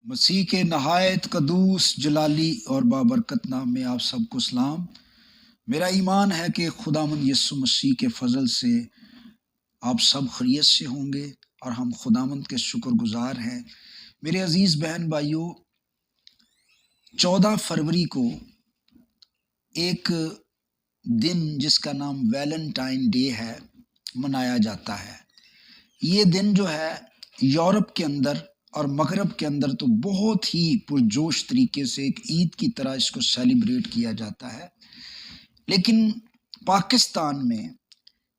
مسیح کے نہایت قدوس جلالی اور بابرکت نام میں آپ سب کو سلام۔ میرا ایمان ہے کہ خداوند یسوع مسیح کے فضل سے آپ سب خیریت سے ہوں گے اور ہم خداوند کے شکر گزار ہیں۔ میرے عزیز بہن بھائیوں، 14 فروری کو ایک دن جس کا نام ویلنٹائن ڈے ہے منایا جاتا ہے۔ یہ دن جو ہے یورپ کے اندر اور مغرب کے اندر تو بہت ہی پرجوش طریقے سے ایک عید کی طرح اس کو سیلیبریٹ کیا جاتا ہے، لیکن پاکستان میں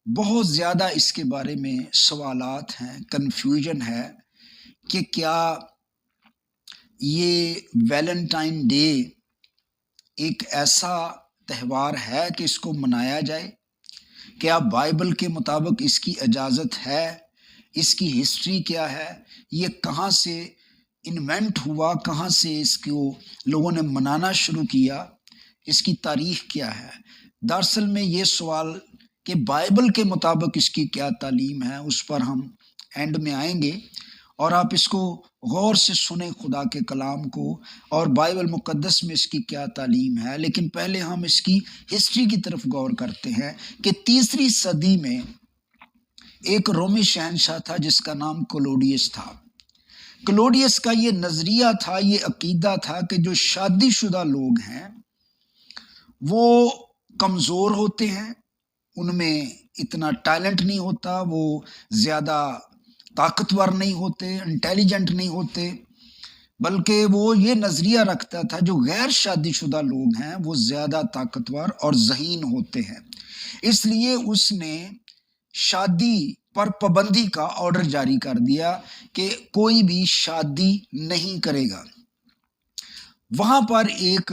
بہت زیادہ اس کے بارے میں سوالات ہیں، کنفیوژن ہے کہ کیا یہ ویلنٹائن ڈے ایک ایسا تہوار ہے کہ اس کو منایا جائے؟ کیا بائبل کے مطابق اس کی اجازت ہے؟ اس کی ہسٹری کیا ہے؟ یہ کہاں سے انوینٹ ہوا؟ کہاں سے اس کو لوگوں نے منانا شروع کیا؟ اس کی تاریخ کیا ہے؟ دراصل میں یہ سوال کہ بائبل کے مطابق اس کی کیا تعلیم ہے، اس پر ہم اینڈ میں آئیں گے، اور آپ اس کو غور سے سنیں خدا کے کلام کو اور بائبل مقدس میں اس کی کیا تعلیم ہے۔ لیکن پہلے ہم اس کی ہسٹری کی طرف غور کرتے ہیں کہ 3 صدی میں ایک رومی شہنشاہ تھا جس کا نام کلوڈیس تھا۔ کلوڈیس کا یہ نظریہ تھا، یہ عقیدہ تھا کہ جو شادی شدہ لوگ ہیں وہ کمزور ہوتے ہیں، ان میں اتنا ٹیلنٹ نہیں ہوتا، وہ زیادہ طاقتور نہیں ہوتے، انٹیلیجنٹ نہیں ہوتے، بلکہ وہ یہ نظریہ رکھتا تھا جو غیر شادی شدہ لوگ ہیں وہ زیادہ طاقتور اور ذہین ہوتے ہیں۔ اس لیے اس نے شادی پر پابندی کا آرڈر جاری کر دیا کہ کوئی بھی شادی نہیں کرے گا۔ وہاں پر ایک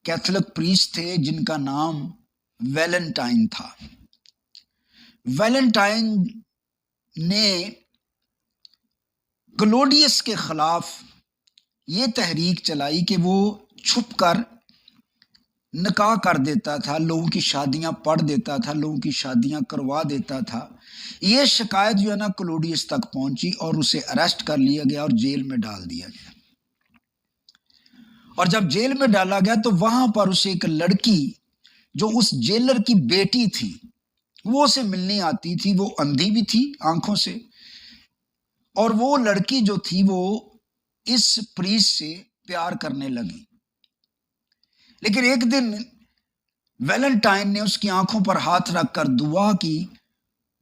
کیتھولک پریسٹ تھے جن کا نام ویلنٹائن تھا۔ ویلنٹائن نے کلوڈیس کے خلاف یہ تحریک چلائی کہ وہ چھپ کر نکاح کر دیتا تھا، لوگوں کی شادیاں پڑھ دیتا تھا، لوگوں کی شادیاں کروا دیتا تھا۔ یہ شکایت جو ہے نا کلوڈیس تک پہنچی اور اسے اریسٹ کر لیا گیا اور جیل میں ڈال دیا گیا۔ اور جب جیل میں ڈالا گیا تو وہاں پر اسے ایک لڑکی جو اس جیلر کی بیٹی تھی وہ اسے ملنے آتی تھی، وہ اندھی بھی تھی آنکھوں سے، اور وہ لڑکی جو تھی وہ اس پریسٹ سے پیار کرنے لگی۔ لیکن ایک دن ویلنٹائن نے اس کی آنکھوں پر ہاتھ رکھ کر دعا کی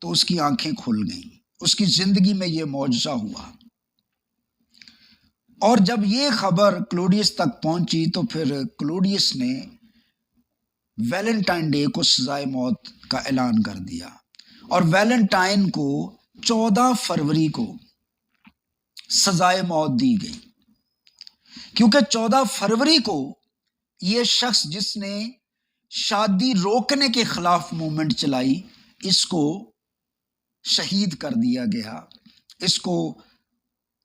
تو اس کی آنکھیں کھل گئیں۔ اس کی زندگی میں یہ معجزہ ہوا، اور جب یہ خبر کلوڈیس تک پہنچی تو پھر کلوڈیس نے ویلنٹائن ڈے کو سزائے موت کا اعلان کر دیا، اور ویلنٹائن کو 14 فروری کو سزائے موت دی گئی، کیونکہ 14 فروری کو یہ شخص جس نے شادی روکنے کے خلاف موومنٹ چلائی اس کو شہید کر دیا گیا، اس کو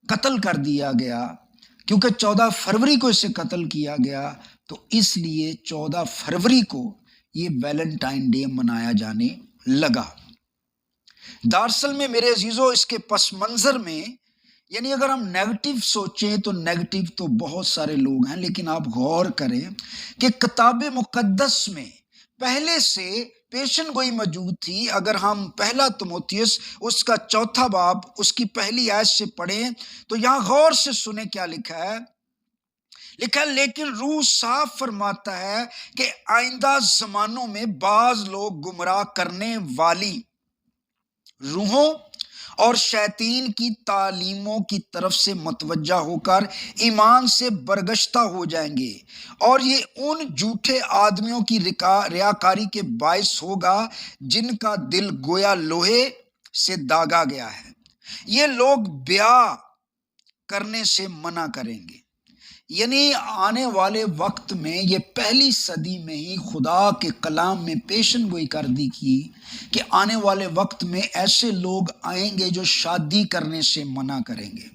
قتل کر دیا گیا۔ کیونکہ 14 فروری کو اسے قتل کیا گیا تو اس لیے 14 فروری کو یہ ویلنٹائن ڈے منایا جانے لگا۔ دراصل میں میرے عزیزو اس کے پس منظر میں، یعنی اگر ہم نیگیٹو سوچیں تو نیگیٹو تو بہت سارے لوگ ہیں، لیکن آپ غور کریں کہ کتاب مقدس میں پہلے سے پیشن گوئی موجود تھی۔ اگر ہم پہلا تموتھیوس اس کا 4 باب اس کی پہلی آیت سے پڑھیں تو یہاں غور سے سنیں کیا لکھا ہے۔ لکھا ہے، لیکن روح صاف فرماتا ہے کہ آئندہ زمانوں میں بعض لوگ گمراہ کرنے والی روحوں اور شیطین کی تعلیموں کی طرف سے متوجہ ہو کر ایمان سے برگشتہ ہو جائیں گے، اور یہ ان جھوٹے آدمیوں کی ریاکاری کے باعث ہوگا جن کا دل گویا لوہے سے داغا گیا ہے۔ یہ لوگ بیاہ کرنے سے منع کریں گے۔ یعنی آنے والے وقت میں، یہ پہلی صدی میں ہی خدا کے کلام میں پیشن گوئی کر دی کی کہ آنے والے وقت میں ایسے لوگ آئیں گے جو شادی کرنے سے منع کریں گے۔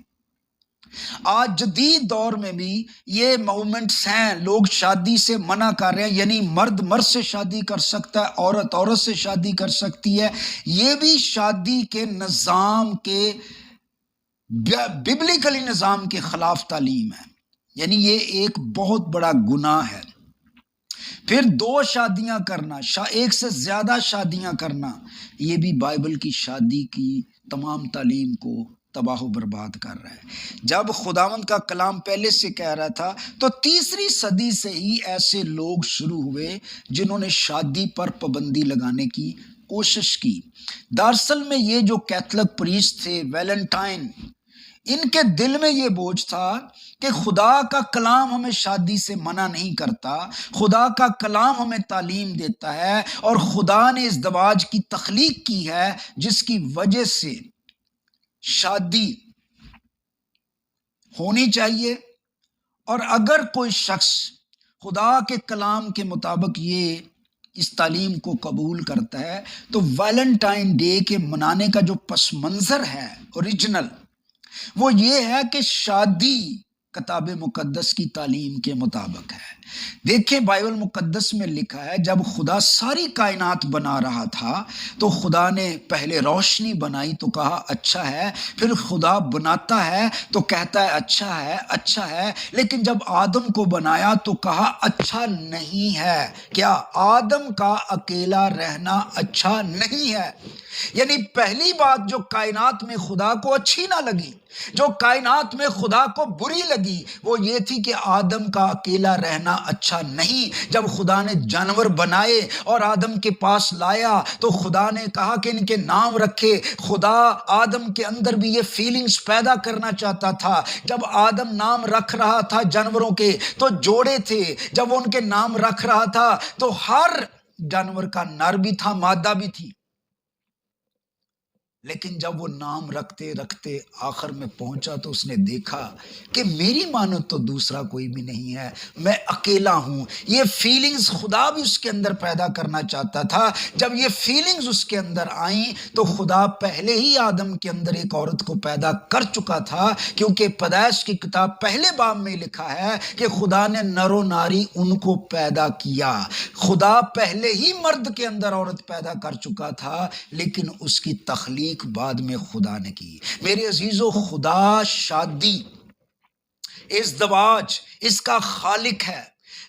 آج جدید دور میں بھی یہ موومنٹس ہیں، لوگ شادی سے منع کر رہے ہیں، یعنی مرد مرد سے شادی کر سکتا ہے، عورت عورت سے شادی کر سکتی ہے۔ یہ بھی شادی کے نظام کے ببلیکلی نظام کے خلاف تعلیم ہے، یعنی یہ ایک بہت بڑا گناہ ہے۔ پھر 2 شادیاں کرنا، ایک سے زیادہ شادیاں کرنا، یہ بھی بائبل کی شادی کی تمام تعلیم کو تباہ و برباد کر رہا ہے۔ جب خداوند کا کلام پہلے سے کہہ رہا تھا تو 3 صدی سے ہی ایسے لوگ شروع ہوئے جنہوں نے شادی پر پابندی لگانے کی کوشش کی۔ دراصل میں یہ جو کیتھولک پریسٹ تھے، ویلنٹائن، ان کے دل میں یہ بوجھ تھا کہ خدا کا کلام ہمیں شادی سے منع نہیں کرتا، خدا کا کلام ہمیں تعلیم دیتا ہے، اور خدا نے ازدواج کی تخلیق کی ہے جس کی وجہ سے شادی ہونی چاہیے۔ اور اگر کوئی شخص خدا کے کلام کے مطابق اس تعلیم کو قبول کرتا ہے تو ویلنٹائن ڈے کے منانے کا جو پس منظر ہے اوریجنل، وہ یہ ہے کہ شادی کتاب مقدس کی تعلیم کے مطابق ہے۔ دیکھیں بائبل مقدس میں لکھا ہے جب خدا ساری کائنات بنا رہا تھا تو خدا نے پہلے روشنی بنائی تو کہا اچھا ہے، پھر خدا بناتا ہے تو کہتا ہے اچھا ہے، اچھا ہے، لیکن جب آدم کو بنایا تو کہا اچھا نہیں ہے۔ کیا آدم کا اکیلا رہنا اچھا نہیں ہے؟ یعنی پہلی بات جو کائنات میں خدا کو اچھی نہ لگی، جو کائنات میں خدا کو بری لگی، وہ یہ تھی کہ آدم کا اکیلا رہنا اچھا نہیں۔ جب خدا نے جانور بنائے اور آدم کے پاس لایا تو خدا نے کہا کہ ان کے نام رکھے۔ خدا آدم کے اندر بھی یہ فیلنگز پیدا کرنا چاہتا تھا۔ جب آدم نام رکھ رہا تھا جانوروں کے تو جوڑے تھے، جب وہ ان کے نام رکھ رہا تھا تو ہر جانور کا نر بھی تھا، مادہ بھی تھی، لیکن جب وہ نام رکھتے رکھتے آخر میں پہنچا تو اس نے دیکھا کہ میری مانند تو دوسرا کوئی بھی نہیں ہے، میں اکیلا ہوں۔ یہ فیلنگز خدا بھی اس کے اندر پیدا کرنا چاہتا تھا۔ جب یہ فیلنگز اس کے اندر آئیں تو خدا پہلے ہی آدم کے اندر ایک عورت کو پیدا کر چکا تھا، کیونکہ پیدائش کی کتاب پہلے باب میں لکھا ہے کہ خدا نے نر و ناری ان کو پیدا کیا۔ خدا پہلے ہی مرد کے اندر عورت پیدا کر چکا تھا، لیکن اس کی تخلیق بعد میں خدا نے کی۔ میرے عزیزو، خدا شادی، ازدواج، اس کا خالق ہے۔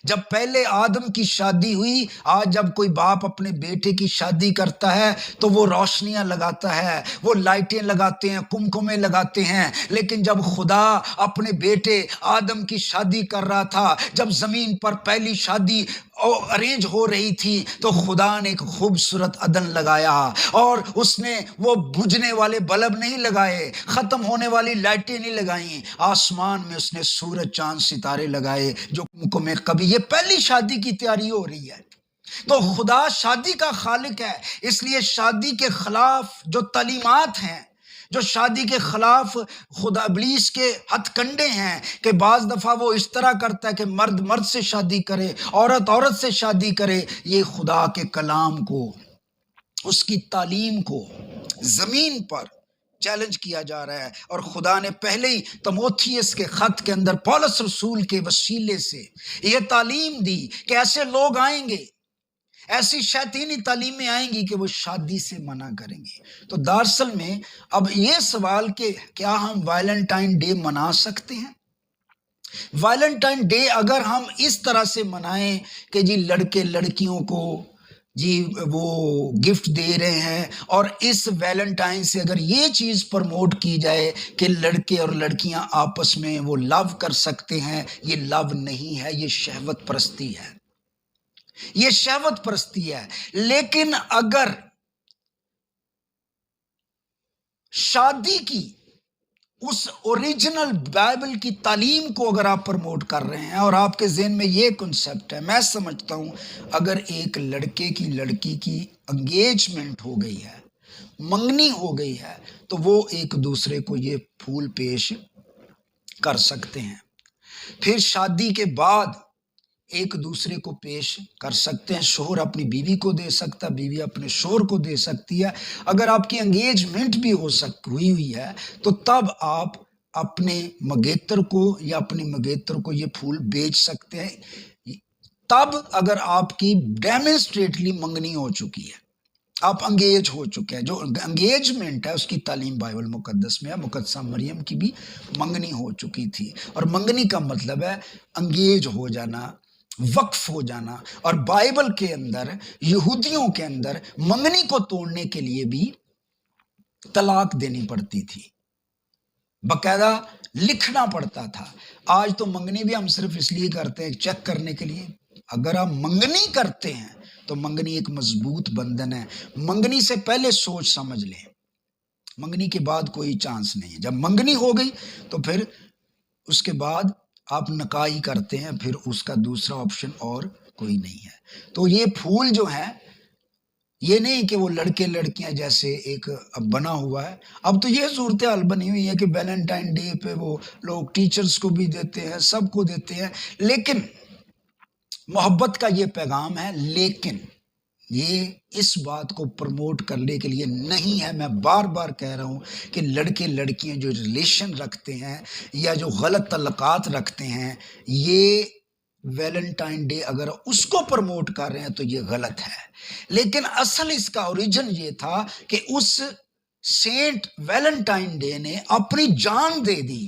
جب پہلے آدم کی شادی ہوئی، آج جب کوئی باپ اپنے بیٹے کی شادی کرتا ہے تو وہ روشنیاں لگاتا ہے، وہ لائٹیں لگاتے ہیں، کمکمے لگاتے ہیں، لیکن جب خدا اپنے بیٹے آدم کی شادی کر رہا تھا، جب زمین پر پہلی شادی ارینج ہو رہی تھی تو خدا نے ایک خوبصورت عدن لگایا، اور اس نے وہ بجھنے والے بلب نہیں لگائے، ختم ہونے والی لائٹیں نہیں لگائیں، آسمان میں اس نے سورج چاند ستارے لگائے جو کمکمے کبھی۔ یہ پہلی شادی کی تیاری ہو رہی ہے۔ تو خدا شادی کا خالق ہے، اس لیے شادی کے خلاف جو تعلیمات ہیں، جو شادی کے خلاف خدا ابلیس کے ہتھ کنڈے ہیں کہ بعض دفعہ وہ اس طرح کرتا ہے کہ مرد مرد سے شادی کرے، عورت عورت سے شادی کرے، یہ خدا کے کلام کو، اس کی تعلیم کو زمین پر چیلنج کیا جا رہا ہے۔ اور خدا نے پہلے ہی تموتھیس کے خط کے اندر پولس رسول کے وسیلے سے یہ تعلیم دی کہ ایسے لوگ آئیں گے، ایسی شیطانی تعلیمیں آئیں گی کہ وہ شادی سے منع کریں گے۔ تو دراصل میں اب یہ سوال کہ کیا ہم ویلنٹائن ڈے منا سکتے ہیں؟ ویلنٹائن ڈے اگر ہم اس طرح سے منائیں کہ جی لڑکے لڑکیوں کو جی وہ گفٹ دے رہے ہیں، اور اس ویلنٹائن سے اگر یہ چیز پروموٹ کی جائے کہ لڑکے اور لڑکیاں آپس میں وہ لو کر سکتے ہیں، یہ لو نہیں ہے، یہ شہوت پرستی ہے، یہ شہوت پرستی ہے۔ لیکن اگر شادی کی اس اوریجنل بائبل کی تعلیم کو اگر آپ پروموٹ کر رہے ہیں اور آپ کے ذہن میں یہ کنسپٹ ہے، میں سمجھتا ہوں اگر ایک لڑکے کی لڑکی کی انگیجمنٹ ہو گئی ہے، منگنی ہو گئی ہے، تو وہ ایک دوسرے کو یہ پھول پیش کر سکتے ہیں، پھر شادی کے بعد ایک دوسرے کو پیش کر سکتے ہیں۔ شوہر اپنی بیوی کو دے سکتا ہے، بیوی اپنے شوہر کو دے سکتی ہے۔ اگر آپ کی انگیجمنٹ بھی ہوئی ہے تو تب آپ اپنے مگیتر کو یا اپنی مگیتر کو یہ پھول بیچ سکتے ہیں، تب اگر آپ کی ڈیمونسٹریٹلی منگنی ہو چکی ہے۔ آپ انگیج ہو چکے ہیں. جو انگیجمنٹ ہے اس کی تعلیم بائبل مقدس میں ہے. مقدسہ مریم کی بھی منگنی ہو چکی تھی، اور منگنی کا مطلب ہے انگیج ہو جانا، وقف ہو جانا. اور بائبل کے اندر، یہودیوں کے اندر منگنی کو توڑنے کے لیے بھی طلاق دینی پڑتی تھی، باقاعدہ لکھنا پڑتا تھا. آج تو منگنی بھی ہم صرف اس لیے کرتے ہیں چیک کرنے کے لیے. اگر آپ منگنی کرتے ہیں تو منگنی ایک مضبوط بندھن ہے. منگنی سے پہلے سوچ سمجھ لیں، منگنی کے بعد کوئی چانس نہیں ہے. جب منگنی ہو گئی تو پھر اس کے بعد آپ نکاحی کرتے ہیں، پھر اس کا دوسرا آپشن اور کوئی نہیں ہے. تو یہ پھول جو ہیں، یہ نہیں کہ وہ لڑکے لڑکیاں جیسے ایک اب بنا ہوا ہے. اب تو یہ صورتحال بنی ہوئی ہے کہ ویلنٹائن ڈے پہ وہ لوگ ٹیچرز کو بھی دیتے ہیں، سب کو دیتے ہیں، لیکن محبت کا یہ پیغام ہے. لیکن یہ اس بات کو پروموٹ کرنے کے لیے نہیں ہے. میں بار بار کہہ رہا ہوں کہ لڑکے لڑکیاں جو ریلیشن رکھتے ہیں یا جو غلط تعلقات رکھتے ہیں، یہ ویلنٹائن ڈے اگر اس کو پروموٹ کر رہے ہیں تو یہ غلط ہے. لیکن اصل اس کا اوریجن یہ تھا کہ اس سینٹ ویلنٹائن ڈے نے اپنی جان دے دی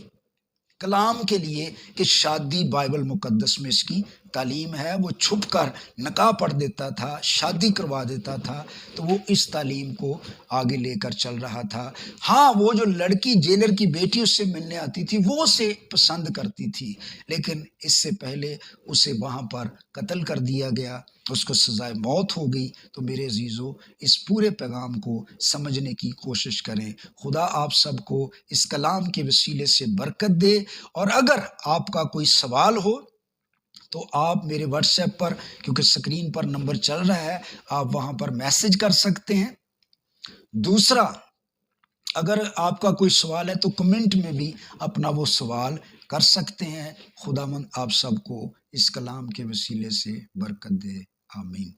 کلام کے لیے کہ شادی بائبل مقدس میں اس کی تعلیم ہے. وہ چھپ کر نکاح پڑھ دیتا تھا، شادی کروا دیتا تھا، تو وہ اس تعلیم کو آگے لے کر چل رہا تھا. ہاں، وہ جو لڑکی جیلر کی بیٹی اس سے ملنے آتی تھی وہ اسے پسند کرتی تھی، لیکن اس سے پہلے اسے وہاں پر قتل کر دیا گیا، اس کو سزائے موت ہو گئی. تو میرے عزیزو، اس پورے پیغام کو سمجھنے کی کوشش کریں. خدا آپ سب کو اس کلام کے وسیلے سے برکت دے. اور اگر آپ کا کوئی سوال ہو تو آپ میرے واٹس ایپ پر، کیونکہ سکرین پر نمبر چل رہا ہے، آپ وہاں پر میسج کر سکتے ہیں. دوسرا، اگر آپ کا کوئی سوال ہے تو کمنٹ میں بھی اپنا وہ سوال کر سکتے ہیں. خداوند آپ سب کو اس کلام کے وسیلے سے برکت دے. آمین.